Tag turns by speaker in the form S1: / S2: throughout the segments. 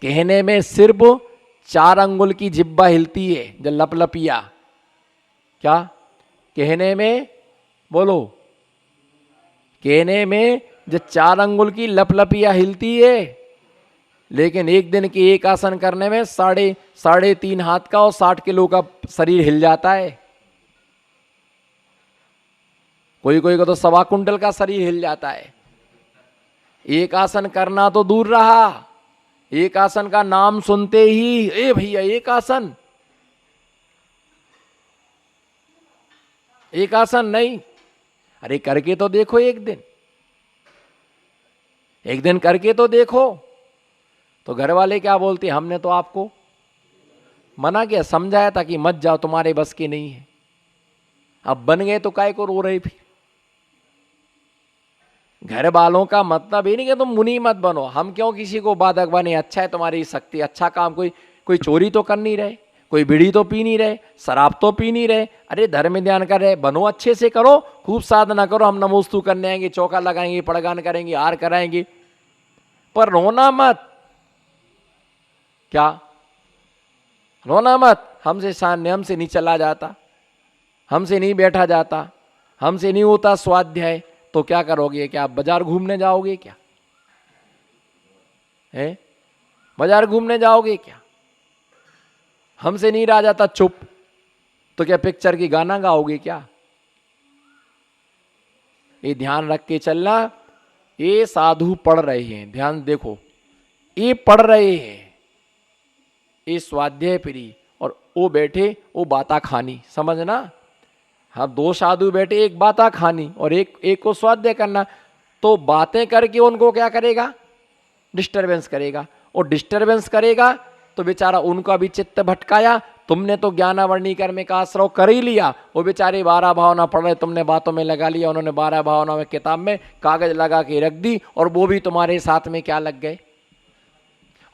S1: कहने में सिर्फ 4 अंगुल की जिब्बा हिलती है, जो लपलपिया, क्या कहने में, बोलो, कहने में जो 4 अंगुल की लपलपिया हिलती है, लेकिन एक दिन के एक आसन करने में साढ़े 3 हाथ का और 60 किलो का शरीर हिल जाता है। कोई कोई को तो 1.25 कुंटल का शरीर हिल जाता है। एक आसन करना तो दूर रहा, एक आसन का नाम सुनते ही ए भैया एक आसन, एक आसन नहीं, अरे करके तो देखो, एक दिन करके तो देखो। तो घर वाले क्या बोलते, हमने तो आपको मना किया, समझाया था कि मत जाओ, तुम्हारे बस की नहीं है। अब बन गए तो काय को रो रहे फिर। घर वालों का मतलब ये नहीं कि तुम मुनि मत बनो, हम क्यों किसी को बाधक बने, अच्छा है तुम्हारी शक्ति, अच्छा काम, कोई चोरी तो कर नहीं रहे, कोई बीड़ी तो पी नहीं रहे, शराब तो पी नहीं रहे, अरे धर्म में ध्यान कर रहे, बनो, अच्छे से करो, खूब साधना करो, हम नमोस्तु करने आएंगे, चौका लगाएंगे, पड़गान करेंगे, हार कराएंगे, पर रोना मत। क्या रोना मत, हमसे नहीं चला जाता, हमसे नहीं बैठा जाता, हमसे नहीं होता स्वाध्याय, तो क्या करोगे, क्या बाजार घूमने जाओगे क्या, है बाजार घूमने जाओगे क्या? हमसे नहीं रहा जाता चुप, तो क्या पिक्चर की गाना गाओगे क्या? ये ध्यान रख के चलना। ये साधु पढ़ रहे हैं, ध्यान देखो, ये पढ़ रहे हैं, ये स्वाध्याय प्रिय, और वो बैठे वो बाता खानी, समझना। हाँ, 2 साधु बैठे, एक बाता खानी और एक को स्वाध्याय करना, तो बातें करके उनको क्या करेगा, डिस्टरबेंस करेगा, और डिस्टरबेंस करेगा तो बेचारा उनका भी चित्त भटकाया। तुमने तो ज्ञानावर्णी कर्म का आश्रय कर ही लिया, वो बेचारे 12 भावना पढ़ रहे, तुमने बातों में लगा लिया, उन्होंने 12 भावना में किताब में कागज लगा के रख दी, और वो भी तुम्हारे साथ में क्या लग गए।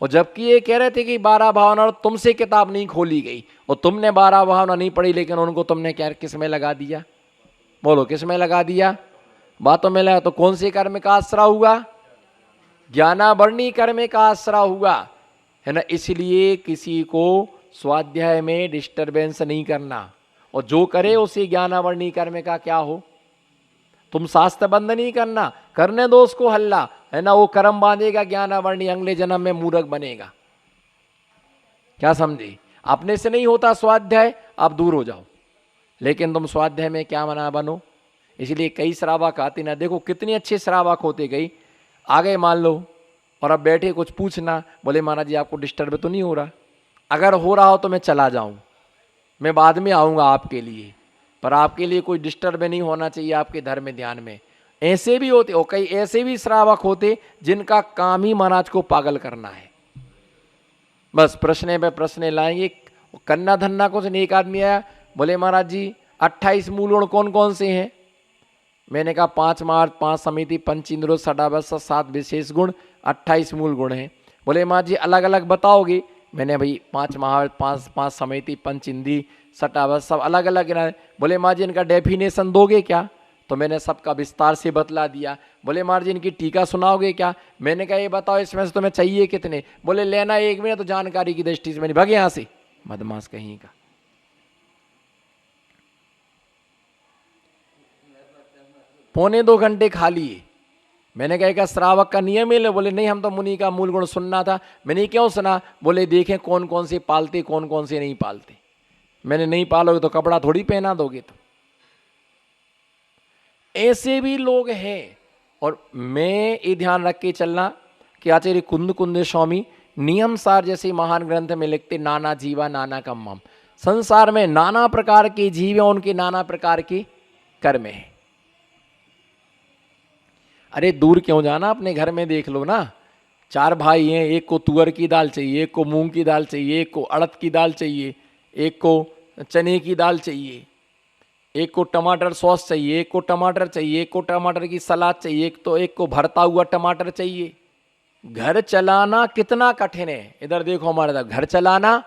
S1: और जबकि ये कह रहे थे कि 12 भावना तुमसे किताब नहीं खोली गई, और तुमने 12 भावना नहीं पढ़ी, लेकिन उनको तुमने क्या किस में लगा दिया, बोलो किस में लगा दिया, बातों में लगा। तो कौन से कर्म का आश्रय हुआ, ज्ञानावर्णी कर्म का आश्रय हुआ, है ना। इसलिए किसी को स्वाध्याय में डिस्टरबेंस नहीं करना, और जो करे उसे ज्ञानावर्णी कर्म का क्या हो, तुम शास्त्र बंद नहीं करना, करने दो उसको हल्ला, है ना। वो कर्म बांधेगा ज्ञानावर्णी, अगले जन्म में मूर्ख बनेगा। क्या समझे, अपने से नहीं होता स्वाध्याय, आप दूर हो जाओ, लेकिन तुम स्वाध्याय में क्या मना बनो। इसलिए कई श्रावक आते ना, देखो कितने अच्छे श्रावक होते, गई आ गए मान लो, और अब बैठे कुछ पूछना, बोले महाराज जी आपको डिस्टर्ब तो नहीं हो रहा, अगर हो रहा हो तो मैं चला जाऊं, मैं बाद में आऊँगा आपके लिए, पर आपके लिए कोई डिस्टर्ब नहीं होना चाहिए आपके धर्म में ध्यान में। ऐसे भी होते, और कई ऐसे भी श्रावक होते जिनका काम ही महाराज को पागल करना है, बस प्रश्न पे प्रश्न लाएंगे, कन्ना धन्ना कुछ नहीं। एक आदमी आया, बोले महाराज जी 28 मूल गुण कौन कौन से हैं। मैंने कहा 5 मार्ग, 5 समिति, पंचेंद्रिय, षडावस्था, 7 विशेष गुण, 28 मूल गुण हैं। बोले महाराज जी अलग अलग बताओगे। मैंने भाई 5 महावर्त, 5 समिति, पंचेंद्रिय, षडावस्था सब अलग अलग गिनाए। बोले महाराज जी इनका डेफिनेशन दोगे क्या। तो मैंने सबका विस्तार से बतला दिया। बोले महाराज जी इनकी टीका सुनाओगे क्या। मैंने कहा ये बताओ इसमें से तुम्हें चाहिए कितने। बोले लेना 1 मिनट, तो जानकारी की दृष्टि से मैंने भाग यहाँ से, बदमाश कहीं का। पौने 2 घंटे खा लिए। मैंने कहा श्रावक का नियम है। बोले नहीं हम तो मुनि का मूल गुण सुनना था। मैंने क्यों सुना। बोले देखें कौन कौन से पालते, कौन कौन से नहीं पालते। मैंने नहीं पालोगे तो कपड़ा थोड़ी पहना दोगे। तो ऐसे भी लोग हैं। और मैं ये ध्यान रख के चलना कि आचार्य कुंद कुंद स्वामी नियम सार जैसे महान ग्रंथ में लिखते, नाना जीवा नाना कर्मम। संसार में नाना प्रकार के जीव हैं, उनके नाना प्रकार के कर्म हैं। अरे दूर क्यों जाना, अपने घर में देख लो ना। 4 भाई हैं, एक को तुअर की दाल चाहिए, एक को मूंग की दाल चाहिए, एक को अड़द की दाल चाहिए, एक को चने की दाल चाहिए, एक को टमाटर सॉस चाहिए, एक को टमाटर चाहिए, एक को टमाटर की सलाद चाहिए, एक को भरता हुआ टमाटर चाहिए। घर चलाना कितना कठिन है। इधर देखो हमारे तरफ, घर चलाना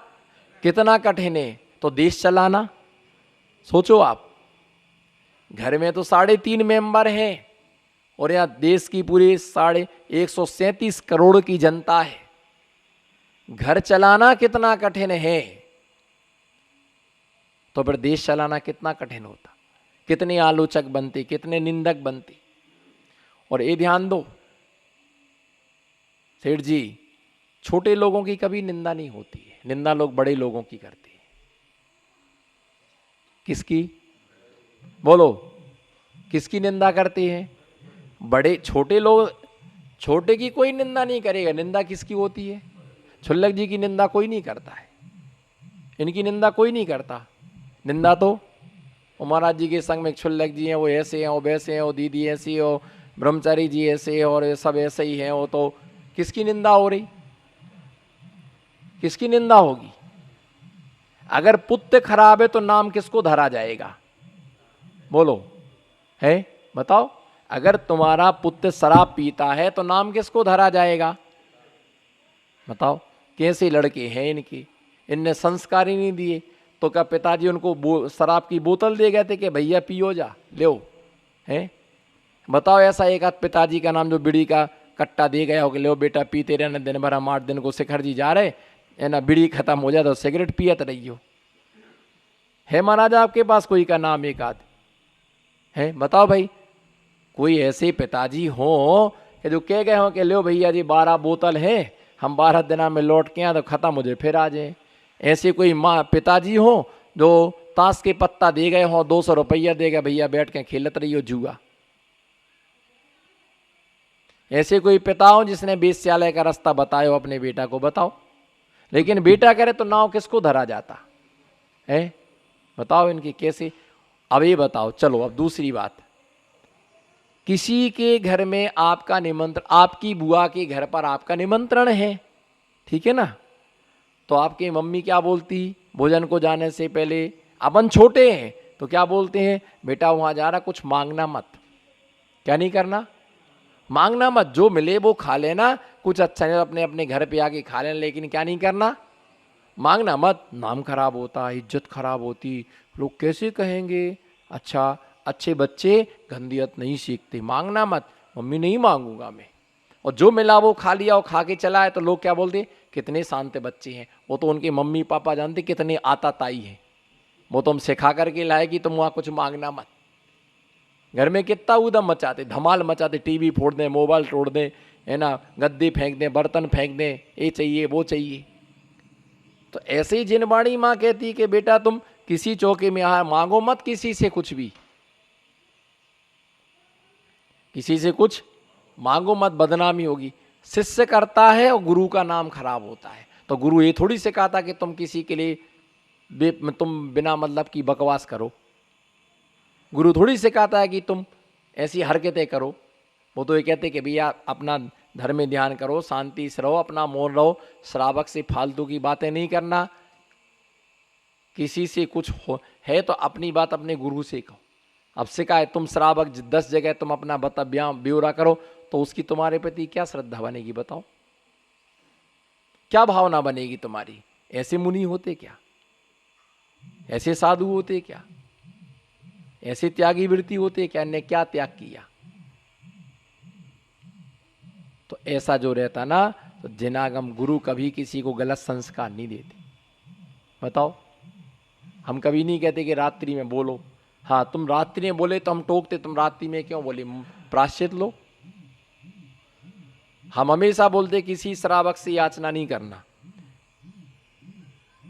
S1: कितना कठिन है, तो देश चलाना सोचो आप। घर में तो 3.5 मेंबर हैं, और यहाँ देश की पूरी 137 करोड़ की जनता है। घर चलाना कितना कठिन है, तो फिर देश चलाना कितना कठिन होता। कितने आलोचक बनते, कितने निंदक बनते। और ये ध्यान दो सेठ जी, छोटे लोगों की कभी निंदा नहीं होती है, निंदा लोग बड़े लोगों की करते हैं। किसकी बोलो, किसकी निंदा करते हैं? बड़े। छोटे लोग, छोटे की कोई निंदा नहीं करेगा। निंदा किसकी होती है? छुल्लक जी की निंदा कोई नहीं करता है, इनकी निंदा कोई नहीं करता। निंदा तो महाराज जी के संग में छुल्लक जी हैं, वो ऐसे हैं, वो वैसे हैं, वो दीदी ऐसी हो, ब्रह्मचारी जी ऐसे, और ये सब ऐसे ही हैं। वो तो किसकी निंदा हो रही? किसकी निंदा होगी? अगर पुत्र खराब है तो नाम किसको धरा जाएगा? बोलो, है? बताओ। अगर तुम्हारा पुत्र शराब पीता है तो नाम किसको धरा जाएगा? बताओ। कैसे लड़के हैं इनके, इनने संस्कार ही नहीं दिए। तो क्या पिताजी उनको शराब की बोतल दे गए थे कि भैया पियो जा, ले हैं? बताओ ऐसा एक आध पिताजी का नाम जो बीड़ी का कट्टा दे गया हो कि लो बेटा पीते रहना दिन भर, हम 8 दिन को शिखर जी जा रहे है ना, बीड़ी खत्म हो जाए तो सिगरेट पियत रहियो। है महाराज आपके पास कोई का नाम एक आध है? बताओ भाई, कोई ऐसे पिताजी हो कि जो कह गए हो कि लो भैया जी 12 बोतल है, हम 12 दिना में लौट के आए तो खत्म हो जाए फिर आ जाए। ऐसे कोई माँ पिताजी हो जो ताश के पत्ता दे गए हो, 200 रुपया दे गए, भैया बैठ के खेलत रही हो जुआ। ऐसे कोई पिता हो जिसने वेश्यालय का रास्ता बताया हो अपने बेटा को? बताओ। लेकिन बेटा करे तो नाव किसको धरा जाता है? बताओ इनकी कैसे। अब ये बताओ, चलो अब दूसरी बात, किसी के घर में आपका निमंत्रण, आपकी बुआ के घर पर आपका निमंत्रण है, ठीक है ना, तो आपकी मम्मी क्या बोलती भोजन को जाने से पहले? अपन छोटे हैं तो क्या बोलते हैं? बेटा वहां जा रहा, कुछ मांगना मत। क्या नहीं करना? मांगना मत, जो मिले वो खा लेना, कुछ अच्छा नहीं अपने अपने घर पे आके खा लेना, लेकिन क्या नहीं करना? मांगना मत। नाम खराब होता, इज्जत खराब होती, लोग कैसे कहेंगे। अच्छा, अच्छे बच्चे गंदियत नहीं सीखते। मांगना मत, मम्मी नहीं मांगूंगा मैं। और जो मिला वो खा लिया और खा के चला है तो लोग क्या बोलते? कितने शांत बच्चे हैं। वो तो उनके मम्मी पापा जानते कितने आताताई हैं, वो तो हम सिखा करके लाए कि तुम वहां कुछ मांगना मत। घर में कितना उदम मचाते, धमाल मचाते, टीवी फोड़ दें, मोबाइल तोड़ दें, है ना, गद्दे फेंक दें, बर्तन फेंक दें, ये चाहिए वो चाहिए। तो ऐसे ही जिनवाणी माँ कहती कि बेटा तुम किसी चौके में मांगो मत किसी से कुछ भी, किसी से कुछ मांगो मत, बदनामी होगी। शिष्य करता है और गुरु का नाम खराब होता है। तो गुरु ये थोड़ी सिखाता कि तुम किसी के लिए तुम बिना मतलब की बकवास करो। गुरु थोड़ी सिखाता है कि तुम ऐसी हरकतें करो। वो तो ये कहते कि भैया अपना धर्म में ध्यान करो, शांति से रहो, अपना मौन रहो, श्रावक से फालतू की बातें नहीं करना। किसी से कुछ है तो अपनी बात अपने गुरु से कहो। अब शिकायत तुम श्रावक 10 जगह तुम अपना ब्यौरा करो तो उसकी तुम्हारे प्रति क्या श्रद्धा बनेगी? बताओ, क्या भावना बनेगी तुम्हारी? ऐसे मुनि होते क्या? ऐसे साधु होते क्या? ऐसे त्यागी वृत्ति होते क्या? ने क्या त्याग किया? तो ऐसा जो रहता ना, तो जिनागम गुरु कभी किसी को गलत संस्कार नहीं देते। बताओ, हम कभी नहीं कहते कि रात्रि में बोलो। हाँ, तुम रात्रि में बोले तो हम टोकते, तुम रात्रि में क्यों बोले, प्रायश्चित लो। हम हमेशा बोलते किसी श्रावक से याचना नहीं करना।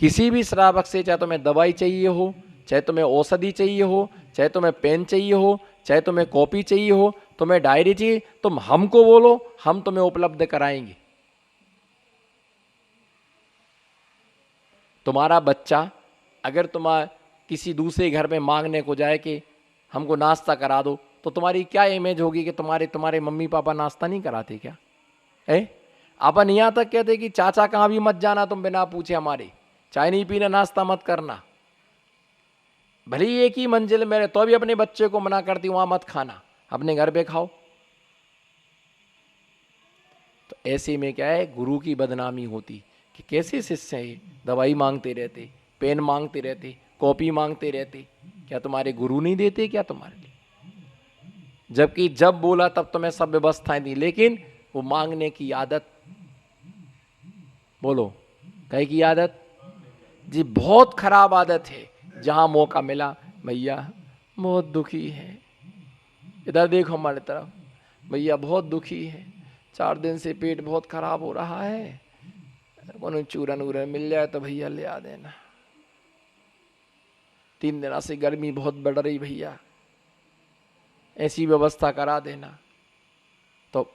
S1: किसी भी श्रावक से, चाहे तुम्हें दवाई चाहिए हो, चाहे तुम्हें औषधि चाहिए हो, चाहे तुम्हें पेन चाहिए हो, चाहे तुम्हें कॉपी चाहिए हो, तुम्हें डायरी चाहिए, तुम हमको बोलो, हम तुम्हें उपलब्ध कराएंगे। तुम्हारा बच्चा अगर तुम्हारा किसी दूसरे घर में मांगने को जाए कि हमको नाश्ता करा दो, तो तुम्हारी क्या इमेज होगी कि तुम्हारे मम्मी पापा नाश्ता नहीं कराते क्या? अपन यहाँ तक कहते कि चाचा कहाँ भी मत जाना तुम बिना पूछे, हमारे चाय नहीं पीना, नाश्ता मत करना। भले ही एक ही मंजिल मेरे, तो भी अपने बच्चे को मना करती वहां मत खाना, अपने घर पे खाओ। तो ऐसे में क्या है, गुरु की बदनामी होती कि कैसे शिष्य हैं, दवाई मांगते रहते, पेन मांगते रहते, कॉपी मांगते रहते। क्या तुम्हारे गुरु नहीं देते क्या तुम्हारे लिए? जबकि जब बोला तब तुम्हें सब व्यवस्थाएं दी, लेकिन वो मांगने की आदत, बोलो, कहे की आदत जी बहुत खराब आदत है। जहां मौका मिला, भैया बहुत दुखी है, इधर देखो हमारी तरफ, भैया बहुत दुखी है, 4 दिन से पेट बहुत खराब हो रहा है, कौन चूरन वूरन मिल जाए तो भैया ले आ देना, 3 दिन से गर्मी बहुत बढ़ रही भैया, ऐसी व्यवस्था करा देना। तो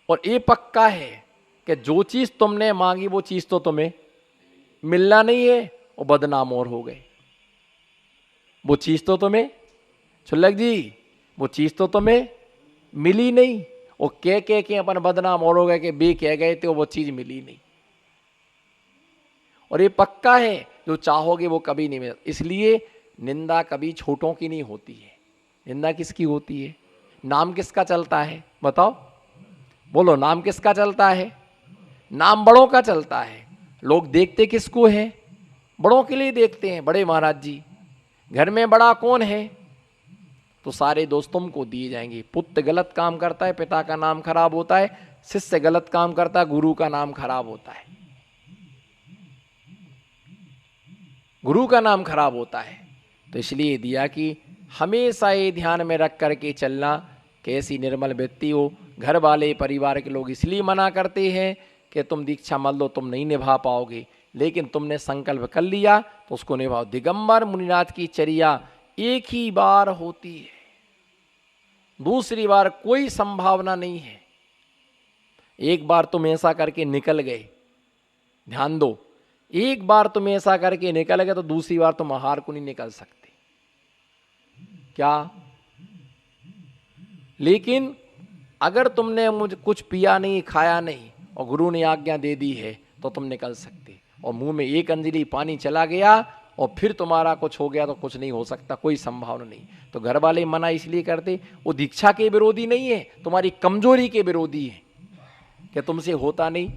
S1: और ये पक्का है कि जो चीज तुमने मांगी वो चीज तो तुम्हें मिलना नहीं है, और बदनाम और हो गए। वो चीज तो तुम्हें, छुल्लक जी, वो चीज तो तुम्हें मिली नहीं, और कह के अपन बदनाम और हो गए कि बे कह गए थे वो चीज मिली नहीं। और ये पक्का है जो चाहोगे वो कभी नहीं मिलेगा। इसलिए निंदा कभी छोटों की नहीं होती है, निंदा किसकी होती है? नाम किसका चलता है बताओ, बोलो, नाम किसका चलता है? नाम बड़ों का चलता है। लोग देखते किसको है? बड़ों के लिए देखते हैं। बड़े महाराज जी, घर में बड़ा कौन है? तो सारे दोस्तों को दिए जाएंगे। पुत्र गलत काम करता है, पिता का नाम खराब होता है, शिष्य गलत काम करता है, गुरु का नाम खराब होता है, गुरु का नाम खराब होता है। तो इसलिए दिया कि हमेशा ये ध्यान में रख करके चलना, कैसी निर्मल व्यक्ति हो। घर वाले परिवार के लोग इसलिए मना करते हैं कि तुम दीक्षा मत लो, तुम नहीं निभा पाओगे, लेकिन तुमने संकल्प कर लिया तो उसको निभाओ। दिगंबर मुनिनाथ की चर्या एक ही बार होती है, दूसरी बार कोई संभावना नहीं है। एक बार तुम ऐसा करके निकल गए, ध्यान दो, एक बार तुम ऐसा करके निकल गए तो दूसरी बार तुम आहार को नहीं निकल सकते। क्या? लेकिन अगर तुमने मुझे कुछ पिया नहीं, खाया नहीं, और गुरु ने आज्ञा दे दी है तो तुम निकल सकते। और मुंह में एक अंजलि पानी चला गया और फिर तुम्हारा कुछ हो गया तो कुछ नहीं हो सकता, कोई संभावना नहीं। तो घर वाले मना इसलिए करते, वो दीक्षा के विरोधी नहीं है, तुम्हारी कमजोरी के विरोधी है कि तुमसे होता नहीं।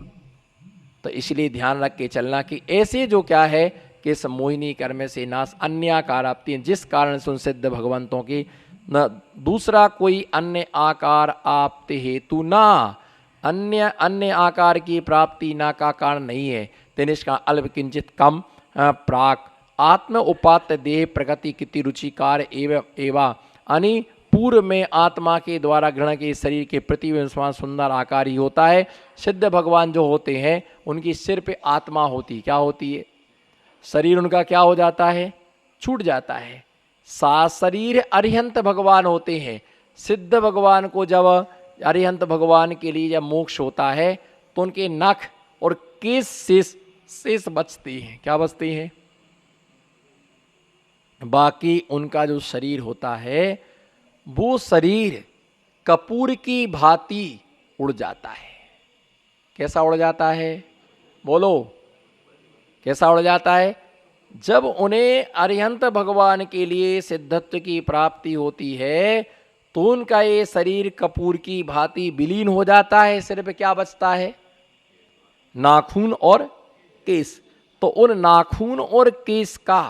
S1: तो इसलिए ध्यान रख के चलना कि ऐसे जो क्या है कि इस मोहिनी कर्म से नाश अन्य आकार आपती हैं, जिस कारण से उन सिद्ध भगवंतों की न दूसरा कोई अन्य आकार आपते हेतु ना, अन्य आकार की प्राप्ति ना का कारण नहीं है। तेनिष्का अल्प किंचित कम प्राक आत्म उपात्त देह प्रगति किति रुचिकार एवं अनि पूर्व में आत्मा के द्वारा ग्रहण के शरीर के प्रति सुंदर आकार ही होता है। सिद्ध भगवान जो होते हैं उनकी सिर पे आत्मा होती, क्या होती है? शरीर उनका क्या हो जाता है? छूट जाता है। शरीर अरिहंत भगवान होते हैं। सिद्ध भगवान को जब अरिहंत भगवान के लिए जब मोक्ष होता है तो उनके नख और केस शेष बचते हैं। क्या बचते हैं? बाकी उनका जो शरीर होता है वो शरीर कपूर की भांति उड़ जाता है। कैसा उड़ जाता है? बोलो, कैसा उड़ जाता है? जब उन्हें अरिहंत भगवान के लिए सिद्धत्व की प्राप्ति होती है तो उनका ये शरीर कपूर की भांति विलीन हो जाता है। सिर्फ क्या बचता है? नाखून और केस। तो उन नाखून और केस का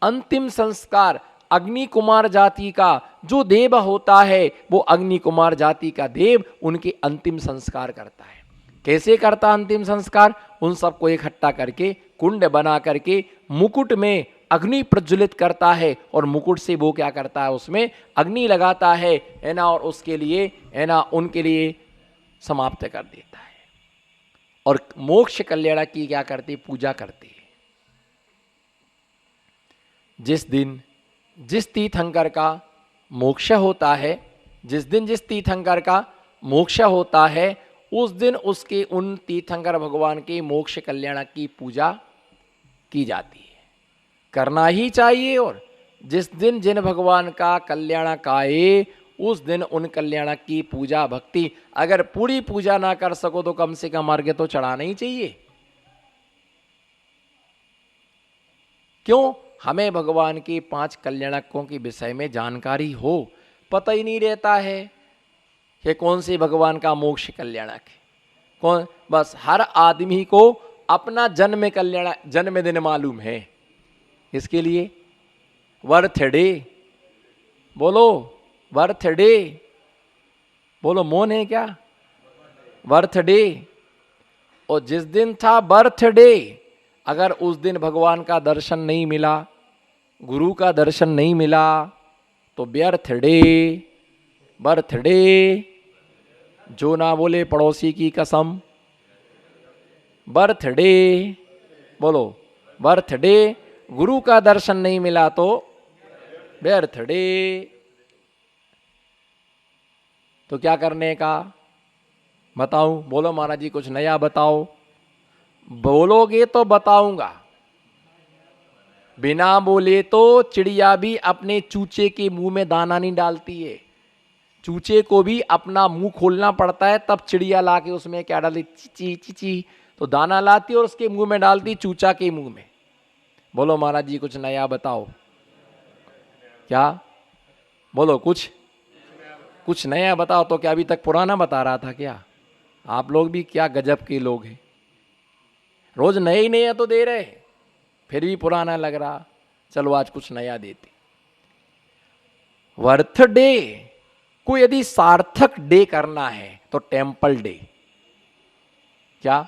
S1: अंतिम संस्कार अग्नि कुमार जाति का जो देव होता है, वो अग्नि कुमार जाति का देव उनके अंतिम संस्कार करता है। कैसे करता अंतिम संस्कार? उन सबको इकट्ठा करके कुंड बना करके मुकुट में अग्नि प्रज्वलित करता है और मुकुट से वो क्या करता है? उसमें अग्नि लगाता है ना, और उसके लिए है ना उनके लिए समाप्त कर देता है। और मोक्ष कल्याण की क्या करते? पूजा करते हैं। जिस दिन जिस तीर्थंकर का मोक्ष होता है, जिस दिन जिस तीर्थंकर का मोक्ष होता है, उस दिन उसके उन तीर्थंकर भगवान के मोक्ष कल्याण की पूजा की जाती है। करना ही चाहिए। और जिस दिन जिन भगवान का कल्याण काए उस दिन उन कल्याण की पूजा भक्ति, अगर पूरी पूजा ना कर सको तो कम से कम अर्घ्य तो चढ़ाना ही चाहिए। क्यों? हमें भगवान के 5 कल्याणकों के विषय में जानकारी हो, पता ही नहीं रहता है कि कौन से भगवान का मोक्ष कल्याणक है कौन। बस हर आदमी को अपना जन्मदिन मालूम है। इसके लिए बर्थडे, बोलो बर्थडे, बोलो मौन है क्या? बर्थडे। और जिस दिन था बर्थडे अगर उस दिन भगवान का दर्शन नहीं मिला, गुरु का दर्शन नहीं मिला, तो बर्थडे बर्थडे, जो ना बोले पड़ोसी की कसम, बर्थडे बोलो, बर्थडे। गुरु का दर्शन नहीं मिला तो बर्थडे। तो क्या करने का बताऊं? बोलो महाराज जी कुछ नया बताओ। बोलोगे तो बताऊंगा, बिना बोले तो चिड़िया भी अपने चूचे के मुंह में दाना नहीं डालती है। चूचे को भी अपना मुंह खोलना पड़ता है, तब चिड़िया लाके उसमें क्या डालती? चिची चिची। तो दाना लाती और उसके मुंह में डालती, चूचा के मुंह में। बोलो महाराज जी कुछ नया बताओ। क्या बोलो? कुछ नया बताओ। तो क्या अभी तक पुराना बता रहा था क्या? आप लोग भी क्या गजब के लोग हैं, रोज नए ही नया तो दे रहे, फिर भी पुराना लग रहा। चलो आज कुछ नया देते। बर्थडे को यदि सार्थक डे करना है तो टेम्पल डे। क्या?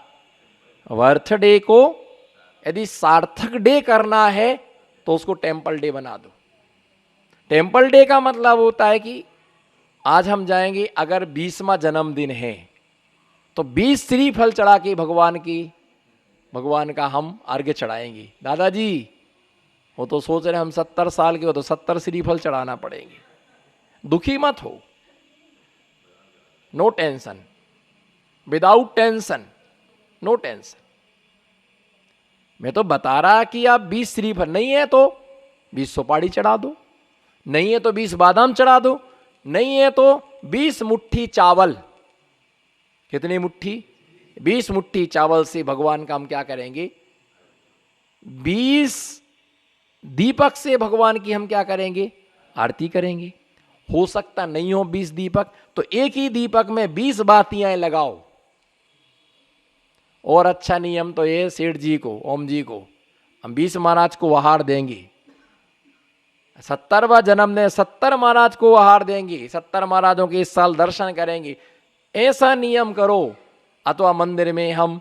S1: बर्थडे को यदि सार्थक डे करना है तो उसको टेम्पल डे बना दो। टेम्पल डे का मतलब होता है कि आज हम जाएंगे, अगर 20वां जन्मदिन है तो 20 श्रीफल चढ़ा के भगवान का हम अर्घ्य चढ़ाएंगे। दादाजी वो तो सोच रहे हम 70 साल के हो तो 70 श्रीफल चढ़ाना पड़ेंगे। दुखी मत हो, no tension, without tension, no tension. मैं तो बता रहा कि आप 20 श्रीफल, नहीं है तो 20 सुपारी चढ़ा दो, नहीं है तो 20 बादाम चढ़ा दो, नहीं है तो 20 मुट्ठी चावल। कितनी मुट्ठी? 20 मुट्ठी चावल से भगवान का हम क्या करेंगे? 20 दीपक से भगवान की हम क्या करेंगे? आरती करेंगे। हो सकता नहीं हो 20 दीपक, तो एक ही दीपक में 20 बातियां लगाओ। और अच्छा नियम तो ये, सेठ जी को, ओम जी को हम 20 महाराज को आहार देंगे। 70वां जन्मदिन 70 महाराज को आहार देंगे, 70 महाराजों के इस साल दर्शन करेंगे। ऐसा नियम करो। अथवा मंदिर में हम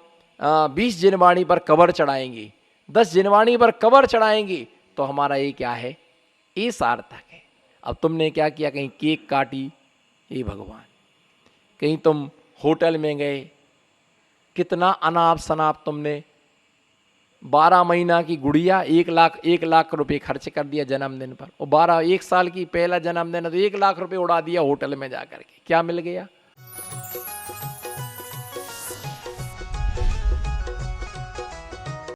S1: 20 जिनवाणी पर कवर चढ़ाएंगे, 10 जिनवाणी पर कवर चढ़ाएंगे, तो हमारा ये क्या है? ये सार्थक है। अब तुमने क्या किया? कहीं केक काटी, ये भगवान, कहीं तुम होटल में गए, कितना अनाप शनाप तुमने 12 महीना की गुड़िया 1 लाख रुपए खर्च कर दिया जन्मदिन पर। और 1 साल की पहला जन्मदिन है तो 1 लाख रुपए उड़ा दिया होटल में जाकर के। क्या मिल गया?